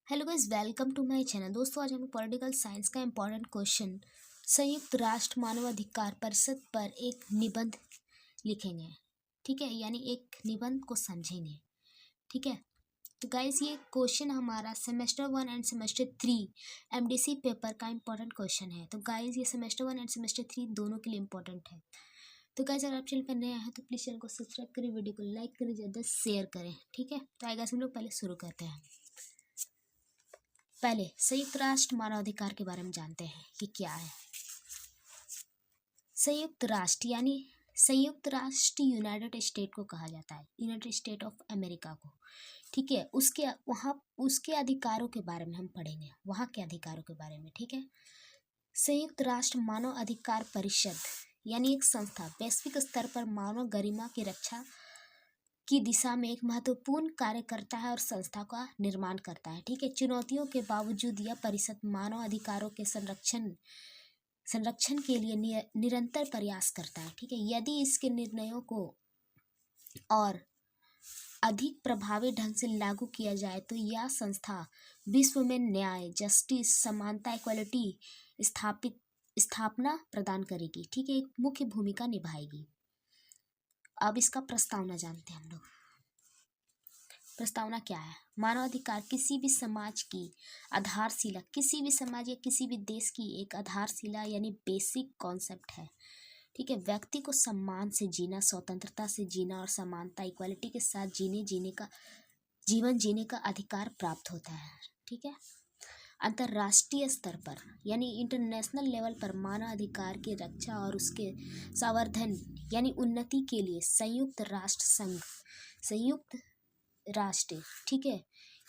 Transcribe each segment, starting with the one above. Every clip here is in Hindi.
Hello guys, welcome to my channel. दोस्तों, आज हम पॉलिटिकल साइंस का इम्पोर्टेंट क्वेश्चन संयुक्त राष्ट्र मानवाधिकार परिषद पर एक निबंध लिखेंगे। ठीक है, यानी एक निबंध को समझेंगे। ठीक है, तो गाइस ये क्वेश्चन हमारा semester 1 end semester 3 MDC paper का इम्पोर्टेंट क्वेश्चन है। तो गाइस ये सेमेस्टर 1 एंड सेमेस्टर 3 दोनों के लिए इम्पोर्टेंट है। तो गाइस अगर आप चैनल पर नए हैं तो प्लीज़ चैनल को सब्सक्राइब करें, वीडियो को लाइक करें, ज़्यादा शेयर करें। ठीक है, तो आइए गाइस हम लोग पहले शुरू करते हैं। पहले संयुक्त राष्ट्र मानवाधिकार के बारे में जानते हैं कि क्या है। संयुक्त राष्ट्र यानी संयुक्त राष्ट्र यूनाइटेड स्टेट को कहा जाता है, यूनाइटेड स्टेट ऑफ अमेरिका को। ठीक है, उसके अधिकारों के बारे में हम पढ़ेंगे, वहाँ के अधिकारों के बारे में। ठीक है, संयुक्त राष्ट्र मानव अधिकार परिषद यानी एक संस्था वैश्विक स्तर पर मानव गरिमा की रक्षा की दिशा में एक महत्वपूर्ण कार्य करता है और संस्था का निर्माण करता है। ठीक है, चुनौतियों के बावजूद यह परिषद मानव अधिकारों के संरक्षण के लिए निरंतर प्रयास करता है। ठीक है, यदि इसके निर्णयों को और अधिक प्रभावी ढंग से लागू किया जाए तो यह संस्था विश्व में न्याय, जस्टिस, समानता, इक्वलिटी स्थापना प्रदान करेगी। ठीक है, एक मुख्य भूमिका निभाएगी। अब इसका प्रस्तावना जानते हैं हम लोग। प्रस्तावना क्या है? मानवाधिकार किसी भी समाज की आधारशिला, किसी भी समाज या किसी भी देश की एक आधारशिला यानी बेसिक कॉन्सेप्ट है। ठीक है, व्यक्ति को सम्मान से जीना, स्वतंत्रता से जीना और समानता, इक्वालिटी के साथ जीवन जीने का अधिकार प्राप्त होता है। ठीक है, अंतर्राष्ट्रीय स्तर पर यानी इंटरनेशनल लेवल पर मानव अधिकार की रक्षा और उसके संवर्धन यानी उन्नति के लिए संयुक्त राष्ट्र ठीक है,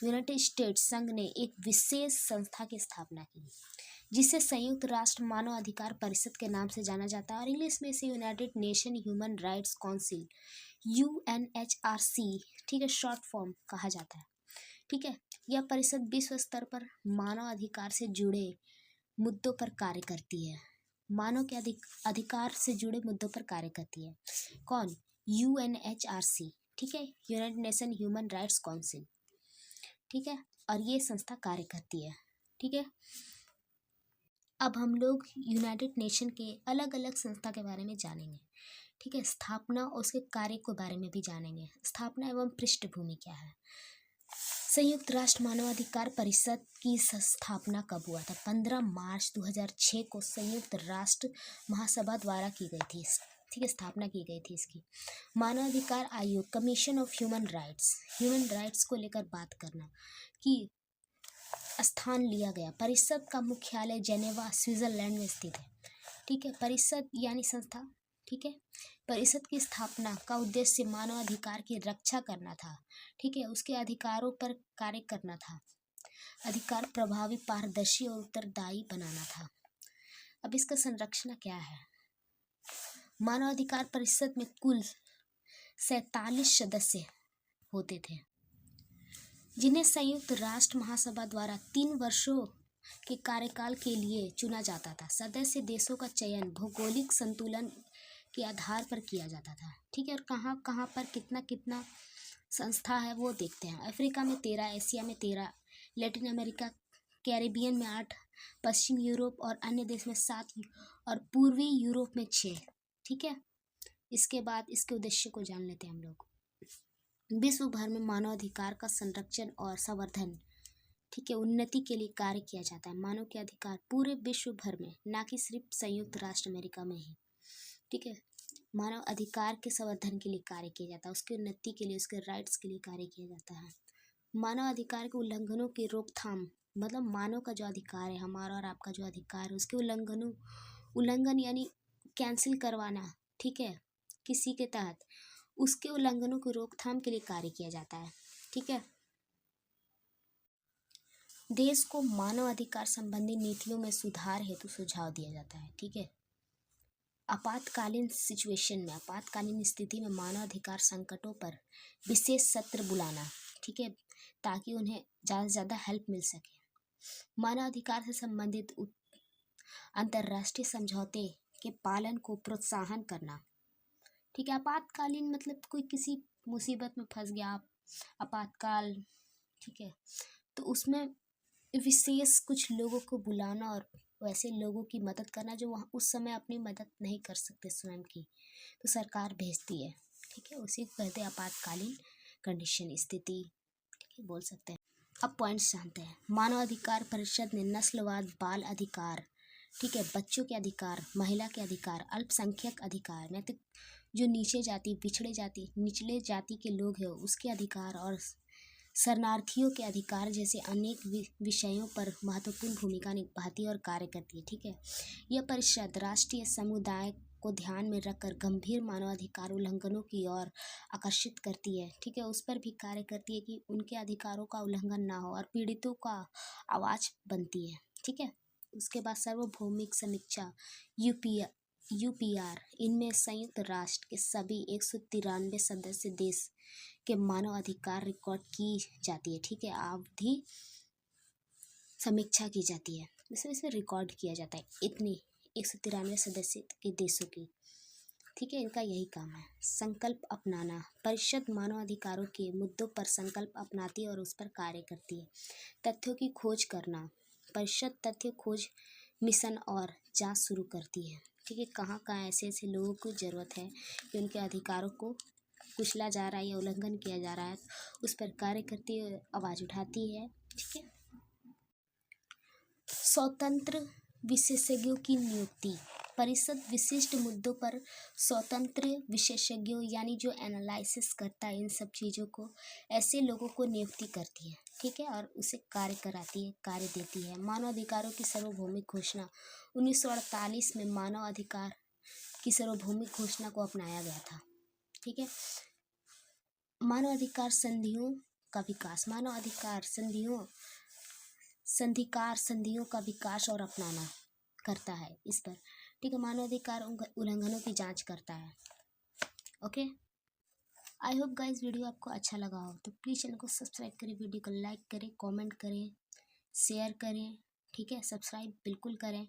यूनाइटेड स्टेट्स संघ ने एक विशेष संस्था की स्थापना की जिसे संयुक्त राष्ट्र मानव अधिकार परिषद के नाम से जाना जाता है और इंग्लिश में इसे United nation human rights council UNHRC ठीक है शॉर्ट फॉर्म कहा जाता है। ठीक है, यह परिषद विश्व स्तर पर मानव अधिकार से जुड़े मुद्दों पर कार्य करती है। मानव के अधिकार से जुड़े मुद्दों पर कार्य करती है। कौन? UNHRC ठीक है, United nation human rights council. ठीक है, और ये संस्था कार्य करती है। ठीक है, अब हम लोग यूनाइटेड नेशन के अलग अलग संस्था के बारे में जानेंगे। ठीक है, स्थापना और उसके कार्य के बारे में भी जानेंगे। स्थापना एवं पृष्ठभूमि क्या है? संयुक्त राष्ट्र मानवाधिकार परिषद की स्थापना कब हुआ था? 15 मार्च 2006 को संयुक्त राष्ट्र महासभा द्वारा की गई थी। ठीक है, स्थापना की गई थी इसकी। मानवाधिकार आयोग, कमीशन ऑफ ह्यूमन राइट्स को लेकर बात करना कि स्थान लिया गया। परिषद का मुख्यालय जेनेवा स्विट्जरलैंड में स्थित है। ठीक है, परिषद यानी संस्था। ठीक है, परिषद की स्थापना का उद्देश्य मानव अधिकार की रक्षा करना था। ठीक है, उसके अधिकारों पर कार्य करना था। अधिकार प्रभावी, पारदर्शी और उत्तरदायी बनाना था। अब इसका संरक्षण क्या है? मानव अधिकार परिषद में कुल 47 सदस्य होते थे जिन्हें संयुक्त राष्ट्र महासभा द्वारा 3 वर्षों के कार्यकाल के लिए चुना जाता था। सदस्य देशों का चयन भौगोलिक संतुलन के आधार पर किया जाता था। ठीक है, और कहाँ कहाँ पर कितना कितना संस्था है वो देखते हैं। अफ्रीका में 13, एशिया में 13, लैटिन अमेरिका, कैरिबियन में 8, पश्चिम यूरोप और अन्य देश में 7 और पूर्वी यूरोप में 6। ठीक है, इसके बाद इसके उद्देश्य को जान लेते हैं हम लोग। विश्व भर में मानवाधिकार का संरक्षण और संवर्धन ठीक है उन्नति के लिए कार्य किया जाता है। मानव के अधिकार पूरे विश्व भर में, ना कि सिर्फ संयुक्त राष्ट्र अमेरिका में ही। ठीक है, मानव अधिकार के संवर्धन के लिए कार्य किया जाता है, उसकी उन्नति के लिए, उसके राइट्स के लिए कार्य किया जाता है। मानव अधिकार के उल्लंघनों की रोकथाम मतलब मानव का जो अधिकार है, हमारा और आपका जो अधिकार है, उसके उल्लंघन यानी कैंसिल करवाना। ठीक है, किसी के तहत उसके उल्लंघनों की रोकथाम के लिए कार्य किया जाता है। ठीक है, देश को मानव अधिकार संबंधी नीतियों में सुधार हेतु सुझाव दिया जाता है। ठीक है, आपातकालीन सिचुएशन में, आपातकालीन स्थिति में मानवाधिकार संकटों पर विशेष सत्र बुलाना। ठीक है, ताकि उन्हें ज़्यादा से ज़्यादा हेल्प मिल सके। मानवाधिकार से संबंधित अंतर्राष्ट्रीय समझौते के पालन को प्रोत्साहन करना। ठीक है, आपातकालीन मतलब कोई किसी मुसीबत में फंस गया, आपातकाल। ठीक है, तो उसमें विशेष कुछ लोगों को बुलाना और वैसे लोगों की मदद करना जो वहाँ उस समय अपनी मदद नहीं कर सकते स्वयं की, तो सरकार भेजती है। ठीक है, उसी को कहते हैं आपातकालीन कंडीशन, स्थिति, ठीक है, बोल सकते हैं। अब पॉइंट्स जानते हैं। मानव अधिकार परिषद ने नस्लवाद, बाल अधिकार, ठीक है, बच्चों के अधिकार, महिला के अधिकार, अल्पसंख्यक अधिकार, नैतिक जो नीचे जाति, पिछड़े जाति, निचले जाति के लोग हैं उसके अधिकार और शरणार्थियों के अधिकार जैसे अनेक विषयों पर महत्वपूर्ण भूमिका निभाती है और कार्य करती है। ठीक है, यह परिषद राष्ट्रीय समुदाय को ध्यान में रखकर गंभीर मानवाधिकार उल्लंघनों की ओर आकर्षित करती है। ठीक है, उस पर भी कार्य करती है कि उनके अधिकारों का उल्लंघन ना हो और पीड़ितों का आवाज़ बनती है। ठीक है, उसके बाद सार्वभौमिक समीक्षा यूपीआर, इनमें संयुक्त राष्ट्र के सभी 193 सदस्य देश के मानव अधिकार रिकॉर्ड की जाती है। ठीक है, अवधि समीक्षा की जाती है, इसमें रिकॉर्ड किया जाता है इतनी 193 सदस्य के देशों की। ठीक है, इनका यही काम है। संकल्प अपनाना, परिषद मानव अधिकारों के मुद्दों पर संकल्प अपनाती है और उस पर कार्य करती है। तथ्यों की खोज करना, परिषद तथ्य खोज मिशन और जांच शुरू करती है। ठीक है, कहाँ कहाँ ऐसे ऐसे लोगों को ज़रूरत है कि उनके अधिकारों को कुचला जा रहा है या उल्लंघन किया जा रहा है, उस पर कार्य करती है, आवाज़ उठाती है। ठीक है, स्वतंत्र विशेषज्ञों की नियुक्ति, परिषद विशिष्ट मुद्दों पर स्वतंत्र विशेषज्ञों यानी जो एनालिसिस करता है इन सब चीज़ों को, ऐसे लोगों को नियुक्ति करती है। ठीक है, और उसे कार्य कराती है, कार्य देती है। मानव अधिकारों की सार्वभौमिक घोषणा 1948 में मानव अधिकार की सार्वभौमिक घोषणा को अपनाया गया था। ठीक है, मानव अधिकार संधियों का विकास, मानव अधिकार संधियों का विकास और अपनाना करता है इस पर। ठीक है, मानव अधिकार उल्लंघनों की जांच करता है। Okay, I hope guys video आपको अच्छा लगा हो, तो प्लीज़ चैनल को सब्सक्राइब करें, वीडियो को लाइक करें, कमेंट करें, शेयर करें। ठीक है, सब्सक्राइब बिल्कुल करें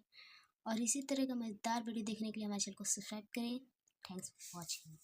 और इसी तरह का मज़ेदार वीडियो देखने के लिए हमारे चैनल को सब्सक्राइब करें। Thanks for watching.